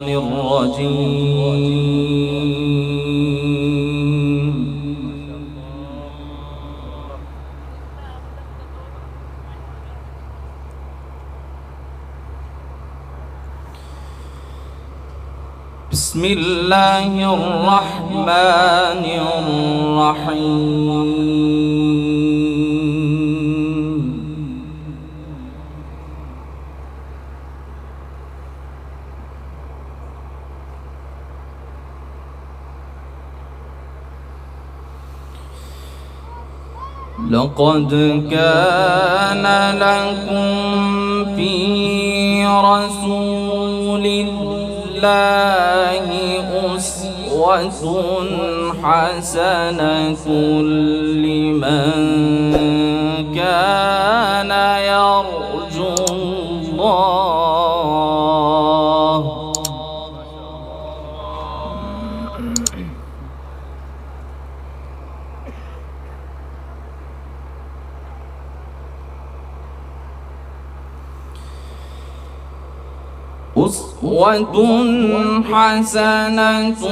الرجيم. بسم الله الرحمن الرحيم. لقد كان لكم في رسول الله أسوة حسنة لمن كان يرجو الله أسوة حسنة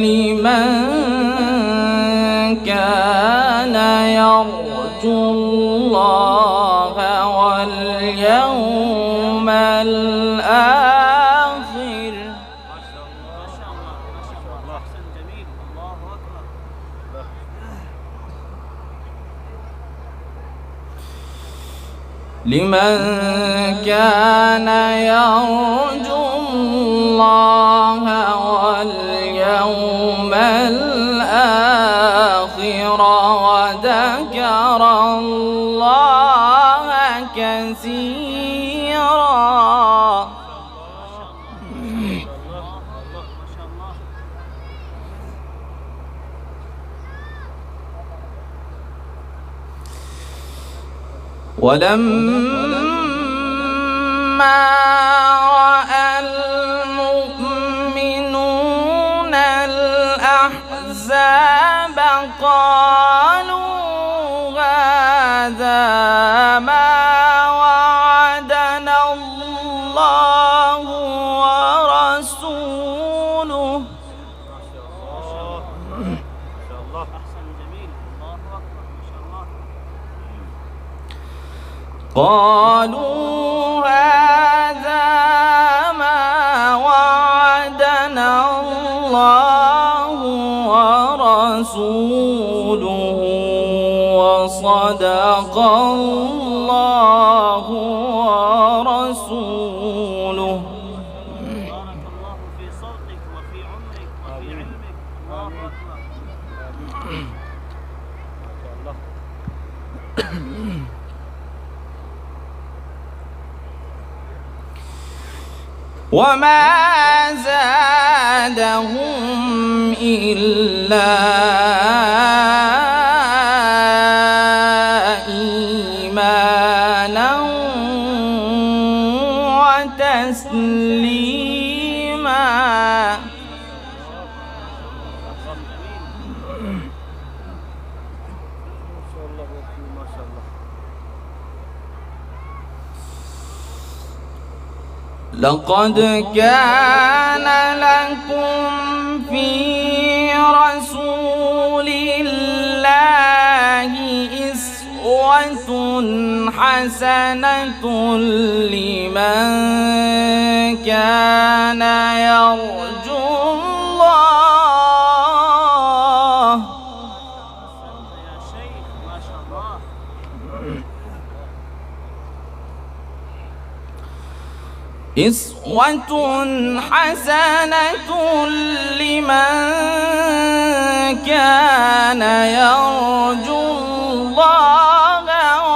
لمن كان يرجو الله واليوم الآخر. لمن كان يرجو الله واليوم الآخر وذكر الله كثيرا. ولما رأى المؤمنون الأحزاب قالوا هذا ما وعدنا الله ورسوله. قالوا هذا ما وعدنا الله ورسوله وصدق الله ورسوله. بارك الله في صوتك وفي عمرك وفي علمك. الله أكبر. وما زادهم إلا إيمانا وتسليما. لقد كان لكم في رسول الله أسوة حسنة لمن كان يرجو الله. يا شيخ ما شاء الله. أسوة حسنة لمن كان يرجو الله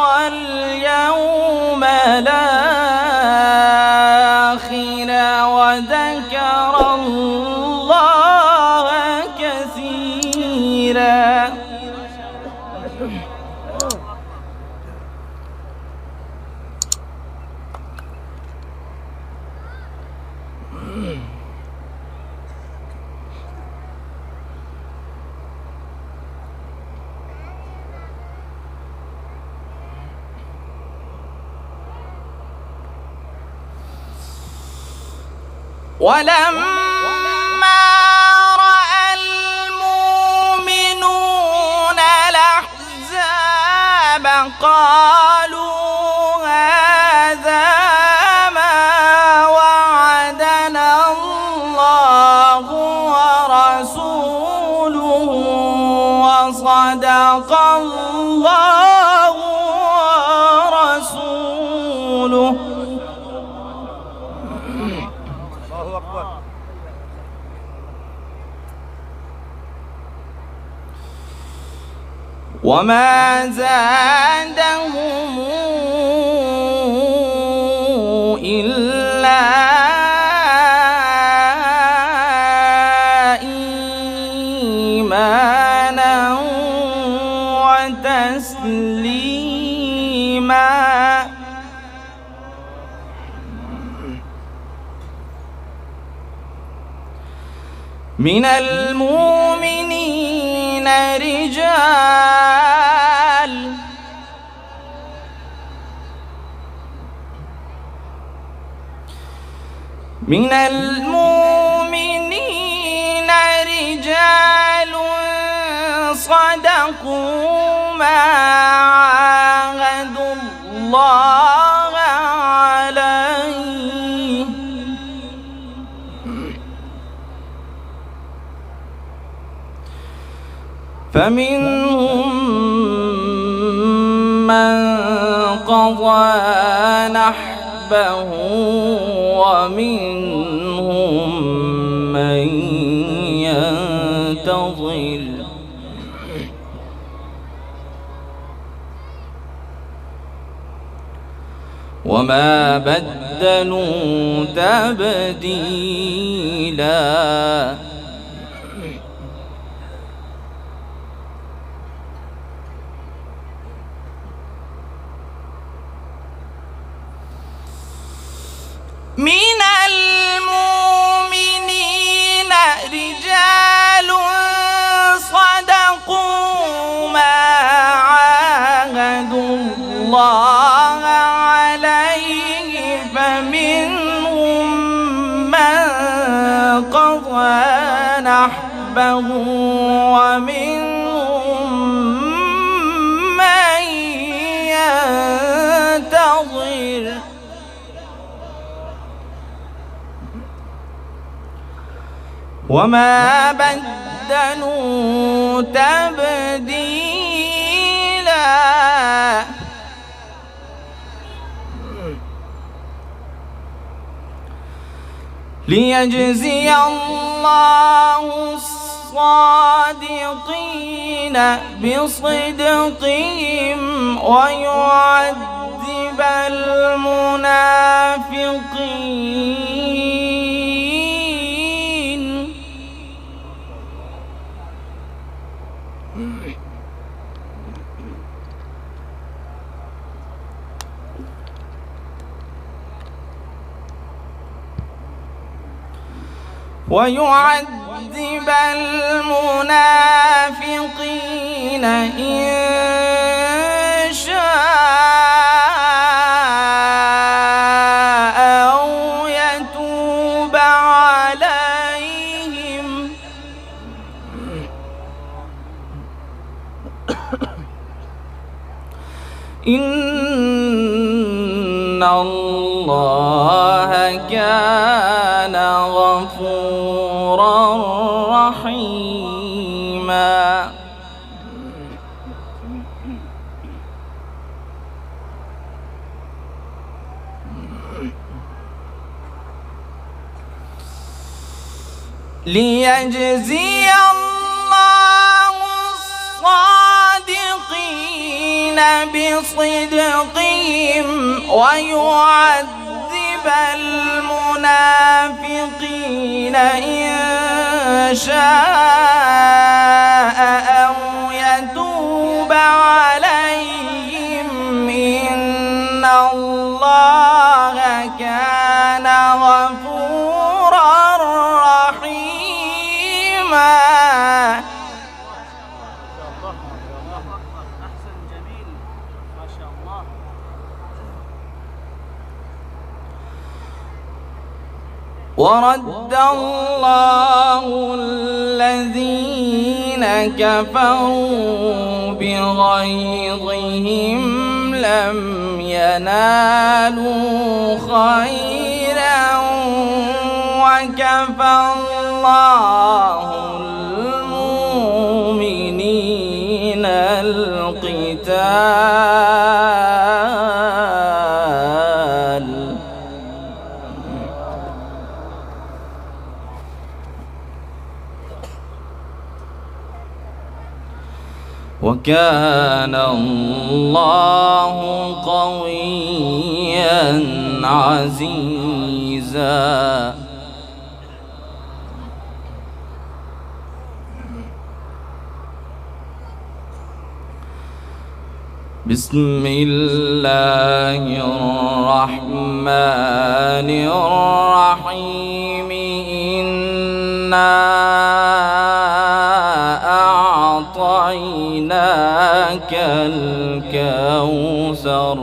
واليوم الآخر وذكر الله كثيرا. ولما رأى المؤمنون الأحزاب قالوا هذا ما وعدنا الله ورسوله وصدق الله ورسوله. الله أكبر. وما زادهم إلا إيمانا وتسليما. من المؤمنين رجال صدقوا ما عاهدوا الله عليه فمنهم من قضى نحبه ومنهم من ينتظر وما بدلوا تبديلا. من المؤمنين رجال صدقوا ما عاهدوا الله عليه فمنهم من قضى نحبه ومنهم من ينتظر وما بدلوا تبديلا. ليجزي الله الصادقين بصدقهم ويعذب المنافقين. ويعذب المنافقين إن شاء أو يتوب عليهم إن الله كان غفورا رحيما. ليجزي الله الصادقين بصدقهم ويعذب المنافقين إن شاء أو يتوب عليهم إن الله كان غفورا رحيما. أحسن جميل ما شاء الله. ورد الله الذين كفروا بغيظهم لم ينالوا خيرا وكفى الله المؤمنين القتال وكان الله قويا عزيزا. بسم الله الرحمن الرحيم إنا أعطيناك الكوثر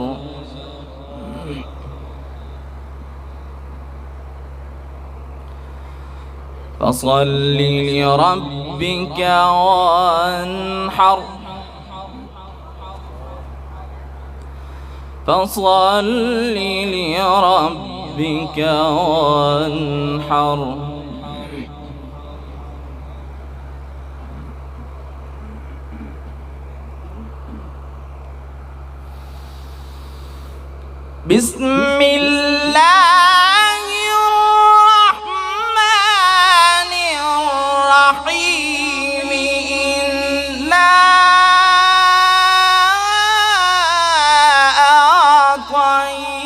فصل لربك وانحر فصل لربك وانحر بسم الله الرحمن الرحيم إنا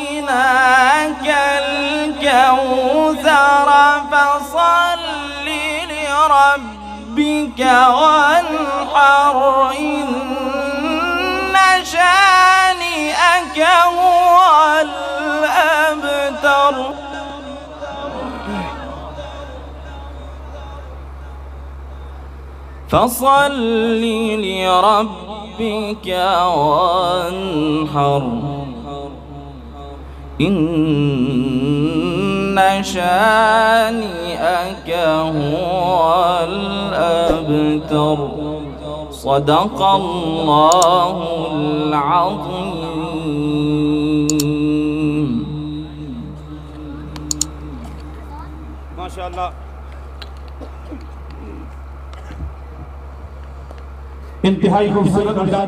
أعطيناك الكوثر فصل لربك وانحر إن شانئك هو الأبتر. فصل لربك وانحر إن شانئك هو الأبتر. صدق الله العظيم. ما شاء الله. इंतहाई खूबसूरत